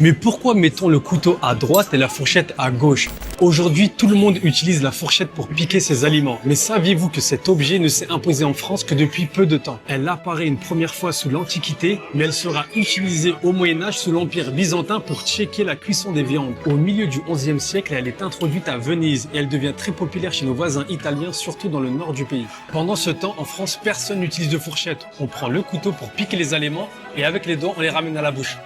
Mais pourquoi mettons le couteau à droite et la fourchette à gauche? Aujourd'hui, tout le monde utilise la fourchette pour piquer ses aliments. Mais saviez-vous que cet objet ne s'est imposé en France que depuis peu de temps? Elle apparaît une première fois sous l'Antiquité, mais elle sera utilisée au Moyen-Âge sous l'Empire byzantin pour checker la cuisson des viandes. Au milieu du XIe siècle, elle est introduite à Venise et elle devient très populaire chez nos voisins italiens, surtout dans le nord du pays. Pendant ce temps, en France, personne n'utilise de fourchette. On prend le couteau pour piquer les aliments et avec les doigts, on les ramène à la bouche.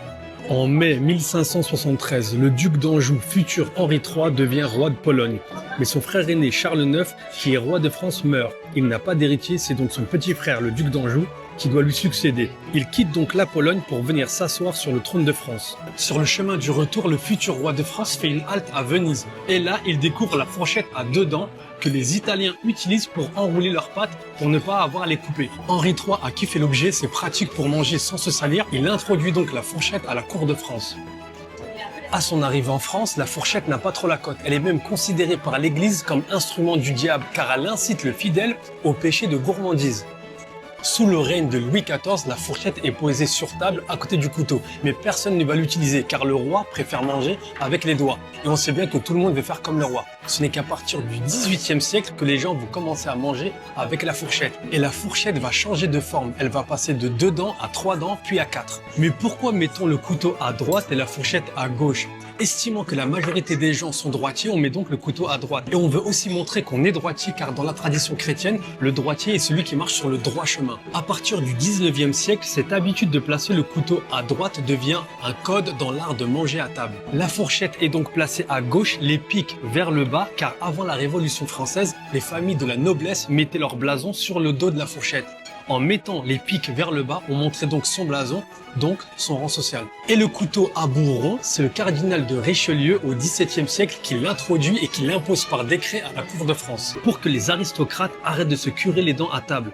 En mai 1573, le duc d'Anjou, futur Henri III, devient roi de Pologne. Mais son frère aîné Charles IX, qui est roi de France, meurt. Il n'a pas d'héritier, c'est donc son petit frère, le duc d'Anjou, qui doit lui succéder. Il quitte donc la Pologne pour venir s'asseoir sur le trône de France. Sur le chemin du retour, le futur roi de France fait une halte à Venise. Et là, il découvre la fourchette à deux dents que les Italiens utilisent pour enrouler leurs pâtes pour ne pas avoir à les couper. Henri III a kiffé l'objet, c'est pratique pour manger sans se salir. Il introduit donc la fourchette à la cour de France. À son arrivée en France, la fourchette n'a pas trop la cote. Elle est même considérée par l'Église comme instrument du diable car elle incite le fidèle au péché de gourmandise. Sous le règne de Louis XIV, la fourchette est posée sur table à côté du couteau. Mais personne ne va l'utiliser car le roi préfère manger avec les doigts. Et on sait bien que tout le monde veut faire comme le roi. Ce n'est qu'à partir du XVIIIe siècle que les gens vont commencer à manger avec la fourchette. Et la fourchette va changer de forme. Elle va passer de 2 dents à 3 dents, puis à 4. Mais pourquoi mettons le couteau à droite et la fourchette à gauche? Estimant que la majorité des gens sont droitiers, on met donc le couteau à droite. Et on veut aussi montrer qu'on est droitier car dans la tradition chrétienne, le droitier est celui qui marche sur le droit chemin. À partir du 19e siècle, cette habitude de placer le couteau à droite devient un code dans l'art de manger à table. La fourchette est donc placée à gauche, les pics vers le bas car avant la Révolution française, les familles de la noblesse mettaient leur blason sur le dos de la fourchette. En mettant les pics vers le bas, on montrait donc son blason, donc son rang social. Et le couteau à bout rond, c'est le cardinal de Richelieu au XVIIe siècle qui l'introduit et qui l'impose par décret à la cour de France, pour que les aristocrates arrêtent de se curer les dents à table.